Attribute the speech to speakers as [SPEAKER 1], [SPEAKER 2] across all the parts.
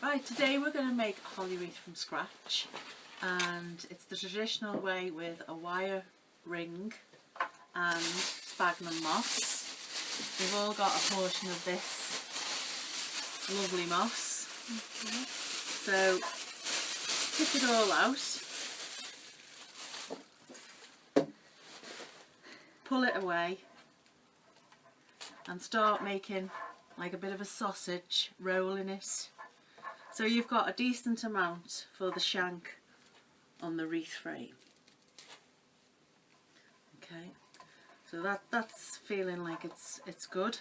[SPEAKER 1] Right, today we're going to make a holly wreath from scratch, and it's the traditional way with a wire ring and sphagnum moss. We've all got a portion of this lovely moss. Okay. So pick it all out, pull it away and start making like a bit of a sausage, rolling it. So you've got a decent amount for the shank on the wreath frame. Okay, so that's feeling like it's good.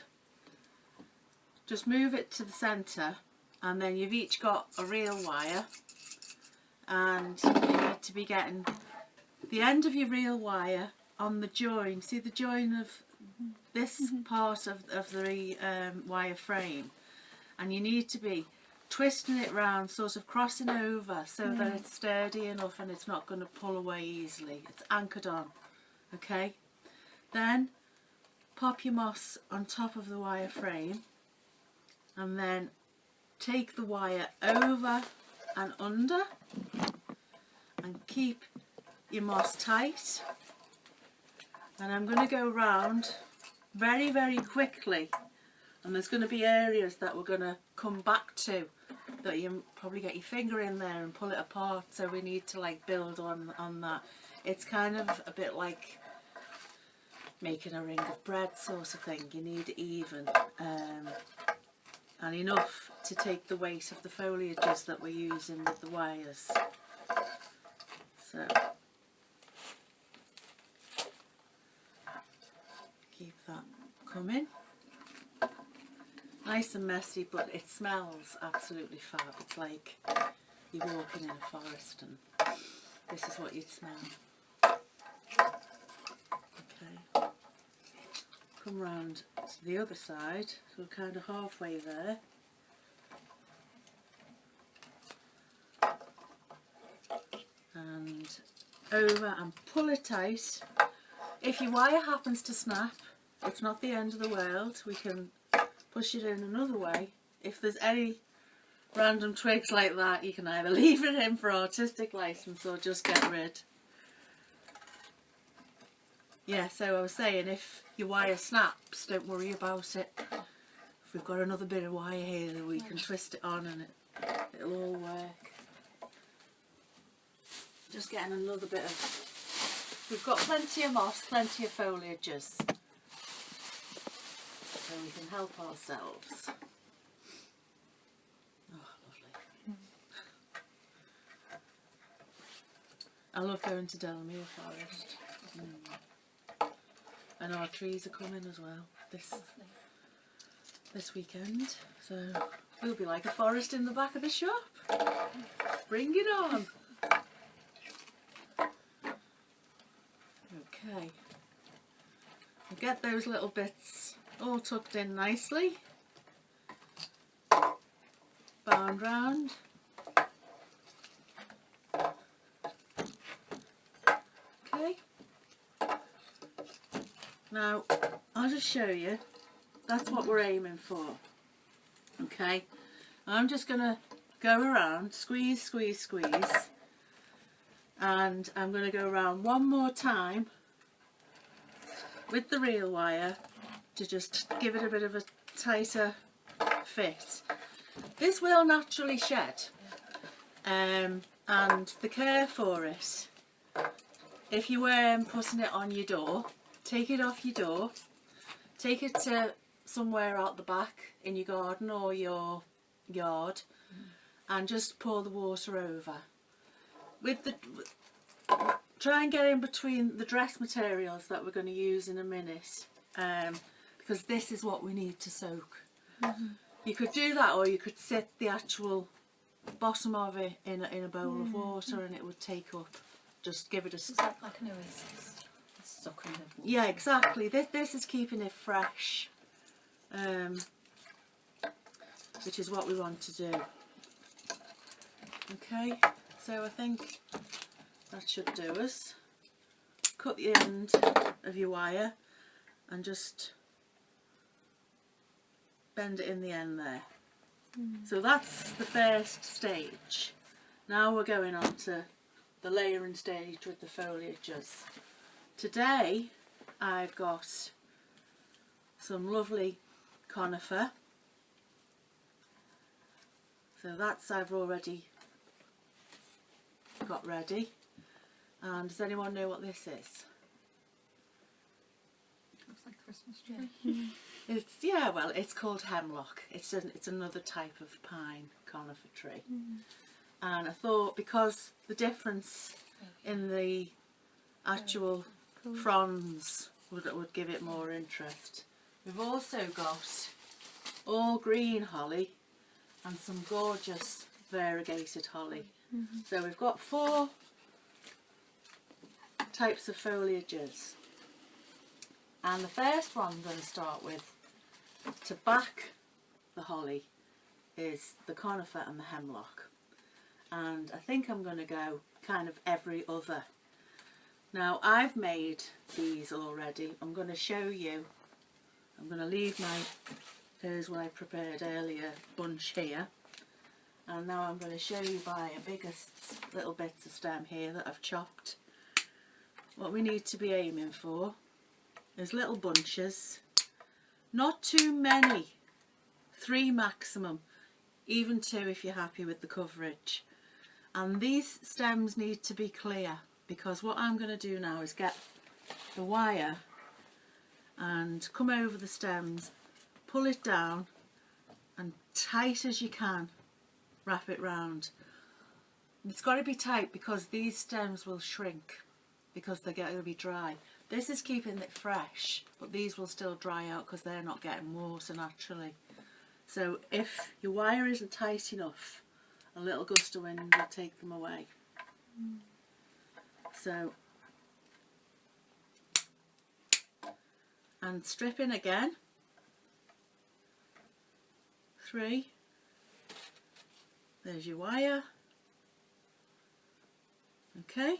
[SPEAKER 1] Just move it to the centre, and then you've each got a real wire, and you need to be getting the end of your real wire on the join. See the join of this part of the wire frame, and you need to be twisting it round, sort of crossing over so that it's sturdy enough and it's not going to pull away easily. It's anchored on. Okay, then pop your moss on top of the wire frame, and then take the wire over and under and keep your moss tight. And I'm going to go round very, very quickly, and there's going to be areas that we're going to come back to that you probably get your finger in there and pull it apart, so we need to like build on that. It's kind of a bit like making a ring of bread sort of thing. You need even and enough to take the weight of the foliages that we're using with the wires. So keep that coming. Nice and messy, but it smells absolutely fab. It's like you're walking in a forest and this is what you'd smell. Okay, come round to the other side, so we're kind of halfway there. And over and pull it tight. If your wire happens to snap, it's not the end of the world. We can push it in another way. If there's any random twigs like that, you can either leave it in for artistic license or just get rid. Yeah, so I was saying, if your wire snaps, don't worry about it. If we've got another bit of wire here, we can twist it on and it'll all work. Just getting another bit of... We've got plenty of moss, plenty of foliages, so we can help ourselves. Oh, lovely. I love going to Delamere Forest. And our trees are coming as well this weekend, so we'll be like a forest in the back of the shop. Bring it on. Okay, we'll get those little bits all tucked in nicely, bound round. Okay, now I'll just show you, that's what we're aiming for. Okay, I'm just going to go around, squeeze, squeeze, squeeze, and I'm going to go around one more time with the real wire to just give it a bit of a tighter fit. This will naturally shed, and the care for it, if you were putting it on your door, take it off your door, take it to somewhere out the back in your garden or your yard, and just pour the water over. Try and get in between the dress materials that we're going to use in a minute, because this is what we need to soak. You could do that, or you could sit the actual bottom of it in a bowl of water, and it would take up. Just give it a...
[SPEAKER 2] Is that like an oasis? Soaking the water.
[SPEAKER 1] Yeah, exactly. This is keeping it fresh, which is what we want to do. Okay, so I think that should do us. Cut the end of your wire and just bend it in the end there. So that's the first stage. Now we're going on to the layering stage with the foliages. Today I've got some lovely conifer. So that's I've already got ready. And does anyone know what this is?
[SPEAKER 2] Looks like Christmas tree.
[SPEAKER 1] It's, yeah, well, it's called hemlock. It's another type of pine conifer tree. And I thought because the difference in the actual fronds would give it more interest. We've also got all green holly and some gorgeous variegated holly. So we've got 4 types of foliages. And the first one I'm going to start with, to back the holly, is the conifer and the hemlock. And I think I'm going to go kind of every other. Now I've made these already. I'm going to show you. I'm going to leave here's what I prepared earlier, bunch here. And now I'm going to show you by a bigger little bits of stem here that I've chopped. What we need to be aiming for is little bunches, not too many, 3 maximum, even 2 if you're happy with the coverage. And these stems need to be clear, because what I'm going to do now is get the wire and come over the stems, pull it down and tight as you can wrap it round. It's got to be tight because these stems will shrink because they're going to be dry. This is keeping it fresh, but these will still dry out because they're not getting water naturally. So if your wire isn't tight enough, a little gust of wind will take them away. So, and stripping again, 3, there's your wire, okay,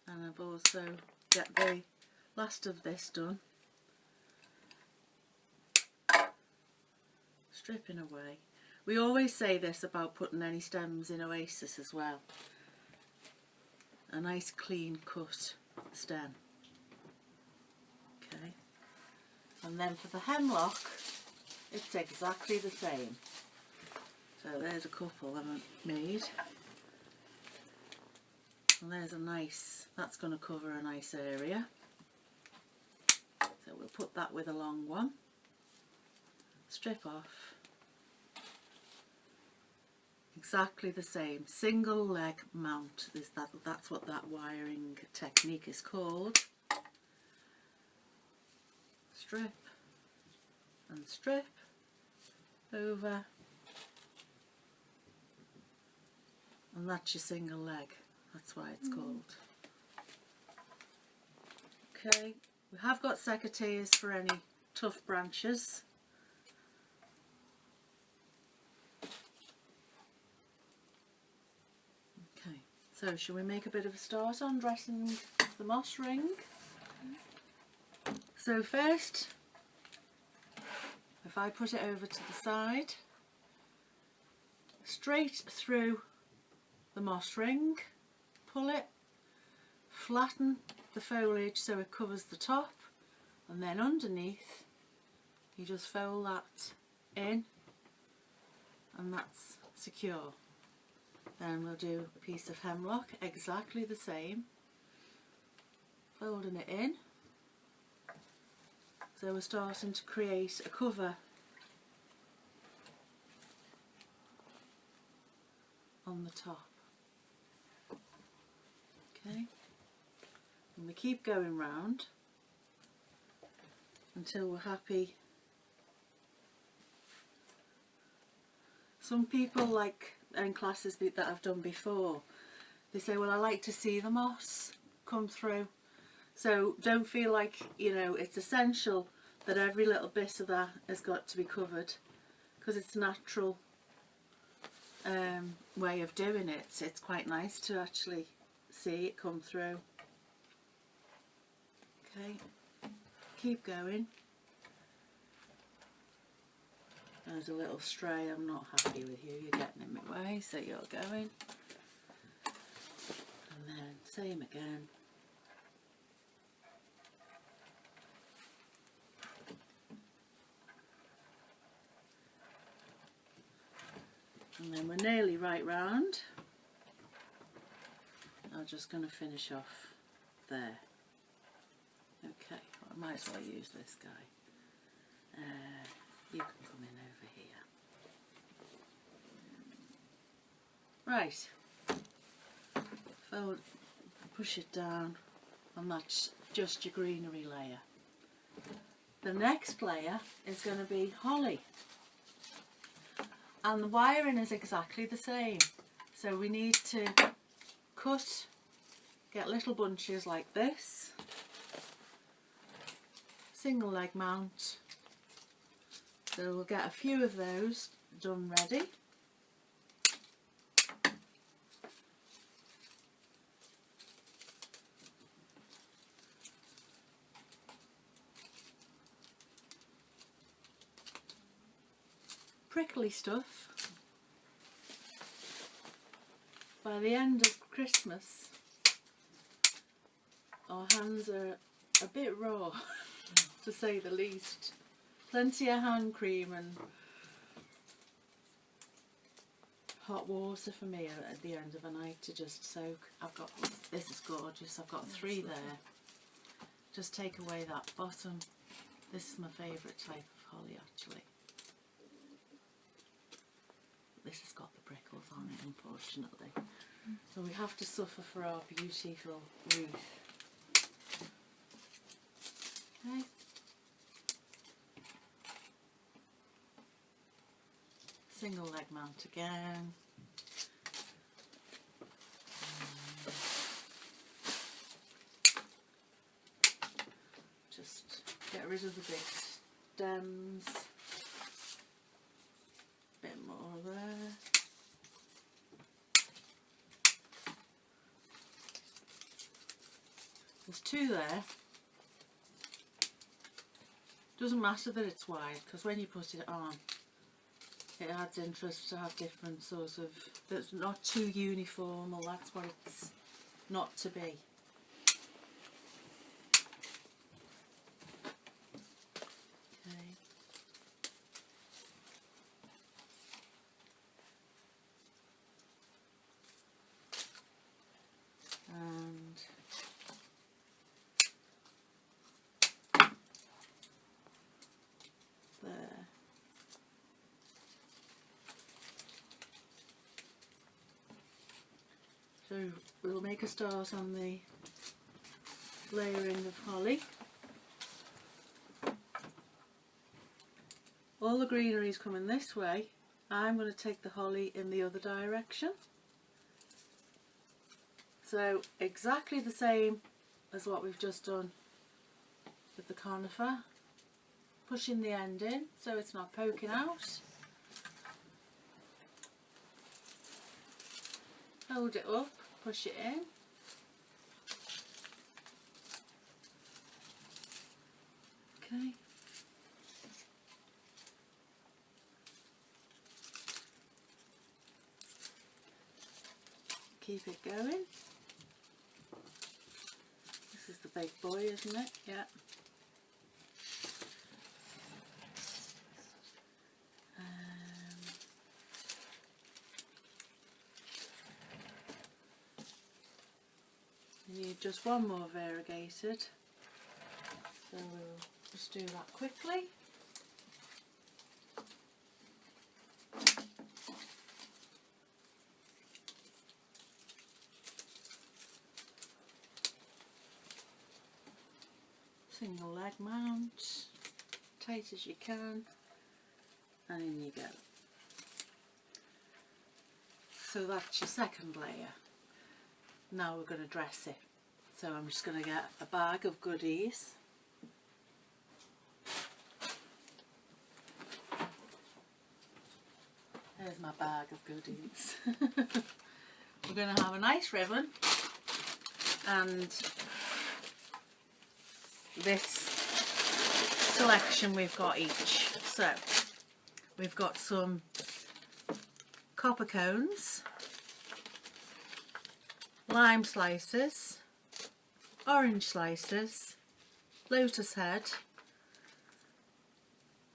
[SPEAKER 1] and I've also got the last of this done, stripping away. We always say this about putting any stems in oasis as well. A nice clean cut stem. Okay. And then for the hemlock, it's exactly the same. So there's a couple that I've made. And there's a nice, that's going to cover a nice area. So we'll put that with a long one. Strip off. Exactly the same, single leg mount is that's what that wiring technique is called. Strip and strip over, and that's your single leg, that's why it's called. Okay, we have got secateurs for any tough branches. So shall we make a bit of a start on dressing the moss ring? So first, if I put it over to the side, straight through the moss ring, pull it, flatten the foliage so it covers the top, and then underneath you just fold that in and that's secure. Then we'll do a piece of hemlock, exactly the same, folding it in. So we're starting to create a cover on the top. Okay, and we keep going round until we're happy. Some people, like in classes that I've done before, they say, well, I like to see the moss come through. So don't feel like, you know, it's essential that every little bit of that has got to be covered, because it's a natural way of doing it. It's quite nice to actually see it come through. Okay, keep going. There's a little stray. I'm not happy with you. You're getting in my way, so you're going. And then same again. And then we're nearly right round. I'm just going to finish off there. Okay, well, I might as well use this guy. You can come in over here. Right. Fold, push it down, and that's just your greenery layer. The next layer is going to be holly. And the wiring is exactly the same. So we need to cut, get little bunches like this, single leg mount. So we'll get a few of those done ready. Prickly stuff. By the end of Christmas, our hands are a bit raw, to say the least. Plenty of hand cream and hot water for me at the end of the night to just soak. I've got, this is gorgeous, I've got 3 there. Just take away that bottom. This is my favourite type of holly actually. This has got the prickles on it, unfortunately. So we have to suffer for our beautiful Wreath. Okay. Single leg mount again. Just get rid of the big stems. Bit more there. There's 2 there. Doesn't matter that it's wide, because when you put it on, it adds interest to have different sorts of, that's not too uniform, or that's what it's not to be. Okay. And there. So we'll make a start on the layering of holly. All the greenery is coming this way. I'm going to take the holly in the other direction. So exactly the same as what we've just done with the conifer. Pushing the end in so it's not poking out. Hold it up, push it in. Okay. Keep it going. This is the big boy, isn't it? Yeah. You need just one more variegated, so we'll just do that quickly. Single leg mount, tight as you can, and in you go. So that's your second layer. Now we're going to dress it. So I'm just going to get a bag of goodies. There's my bag of goodies. We're going to have a nice ribbon and this selection we've got each. So we've got some copper cones, lime slices, orange slices, lotus head,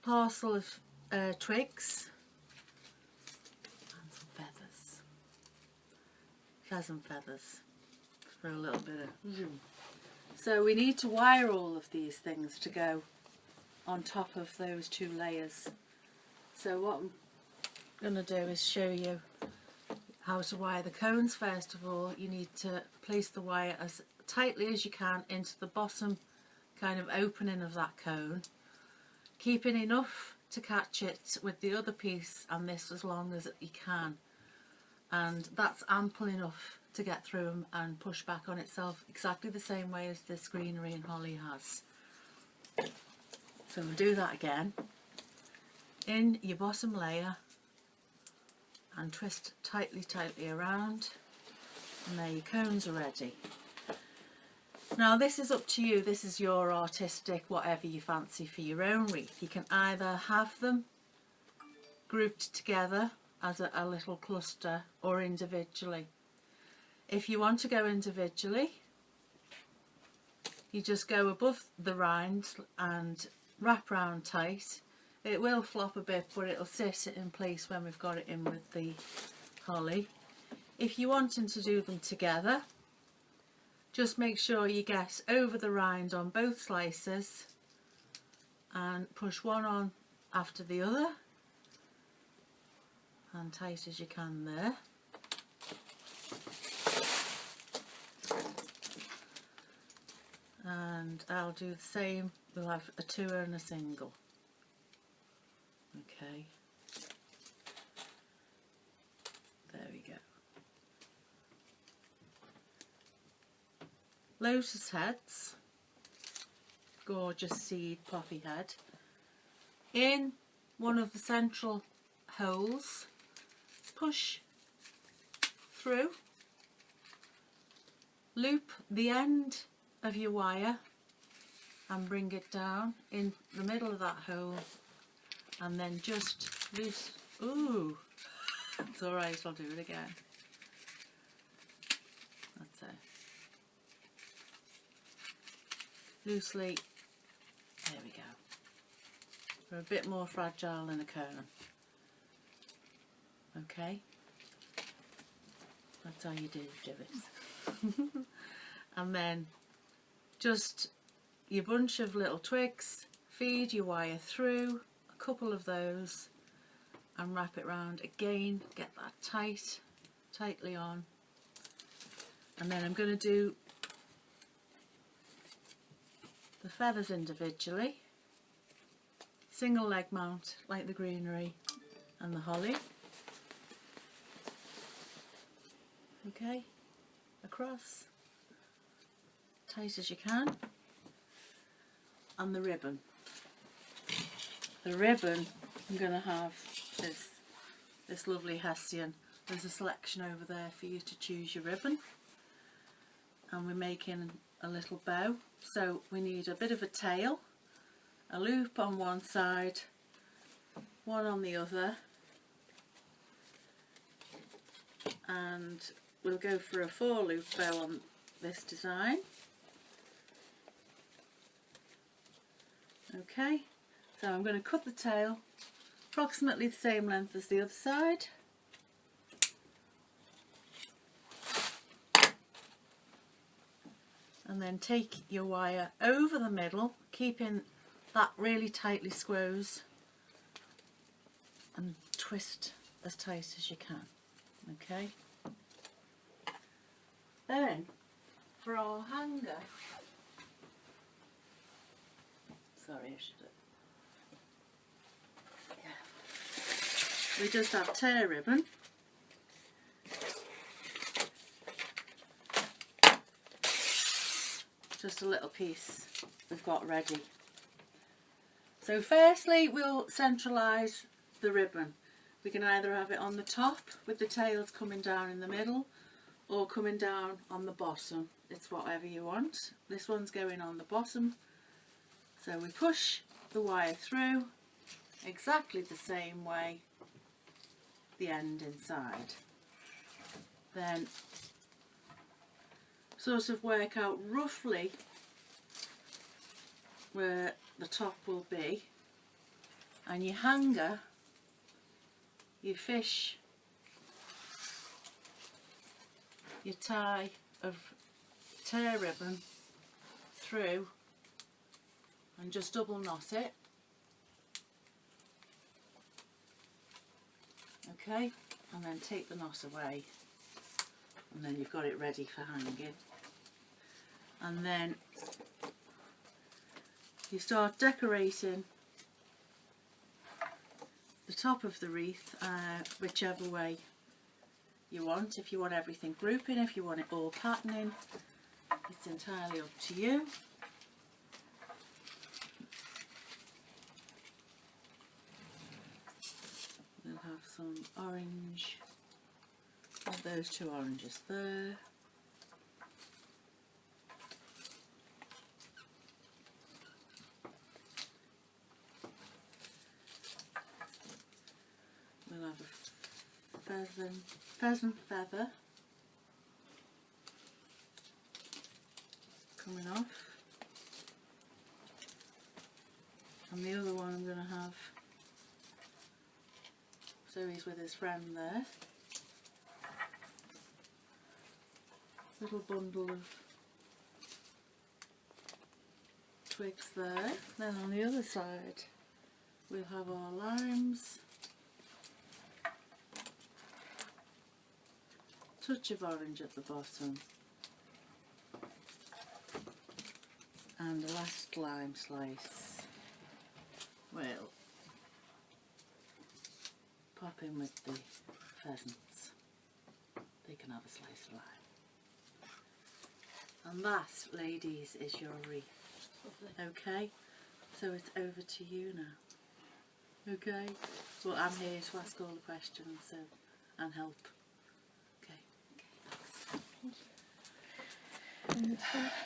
[SPEAKER 1] parcel of twigs, and some feathers, pheasant feathers for a little bit of zoom. So we need to wire all of these things to go on top of those 2 layers. So what I'm going to do is show you how to wire the cones. First of all, you need to place the wire as tightly as you can into the bottom kind of opening of that cone, keeping enough to catch it with the other piece and this as long as you can, and that's ample enough to get through and push back on itself exactly the same way as this greenery and holly has. So we'll do that again. In your bottom layer and twist tightly around, and there your cones are ready. Now this is up to you, this is your artistic, whatever you fancy for your own wreath. You can either have them grouped together as a little cluster or individually. If you want to go individually, you just go above the rind and wrap round tight. It will flop a bit, but it'll sit in place when we've got it in with the holly. If you're wanting to do them together, just make sure you get over the rind on both slices and push one on after the other, and tight as you can there. And I'll do the same, we'll have a 2 and a single. Okay, there we go. Lotus heads, gorgeous seed poppy head. In one of the central holes, push through, loop the end of your wire and bring it down in the middle of that hole, and then just loose. Ooh, it's alright, I'll do it again. That's it. Loosely, there we go. We're a bit more fragile than a cone. Okay, that's how you do it. And then just your bunch of little twigs, feed your wire through, a couple of those, and wrap it round again, get that tightly on. And then I'm going to do the feathers individually, single leg mount like the greenery and the holly. Okay, across, tight as you can. And the ribbon. The ribbon, I'm going to have this lovely hessian. There's a selection over there for you to choose your ribbon. And we're making a little bow. So we need a bit of a tail, a loop on one side, one on the other. And we'll go for a 4-loop bow on this design. Okay, so I'm going to cut the tail approximately the same length as the other side. And then take your wire over the middle, keeping that really tightly squoze, and twist as tight as you can. Okay. Then for our hanger, sorry, I should have. Yeah. We just have tear ribbon. Just a little piece we've got ready. So firstly we'll centralise the ribbon. We can either have it on the top with the tails coming down in the middle, or coming down on the bottom. It's whatever you want. This one's going on the bottom. So we push the wire through exactly the same way the end inside. Then sort of work out roughly where the top will be, and your hanger, you fish your tie of tear ribbon through and just double knot it. Okay, and then take the knot away, and then you've got it ready for hanging. And then you start decorating the top of the wreath whichever way you want. If you want everything grouping, if you want it all patterning, it's entirely up to you. We'll have some orange, have those two oranges there. We'll have a pheasant feather coming off, and the other one I'm going to have, so he's with his friend there, little bundle of twigs there. Then on the other side we'll have our limes, touch of orange at the bottom, and the last lime slice we'll pop in with the pheasants. They can have a slice of lime. And that, ladies, is your wreath. Lovely. Okay, so it's over to you now. Okay, well, I'm here to ask all the questions and help. Okay, thanks.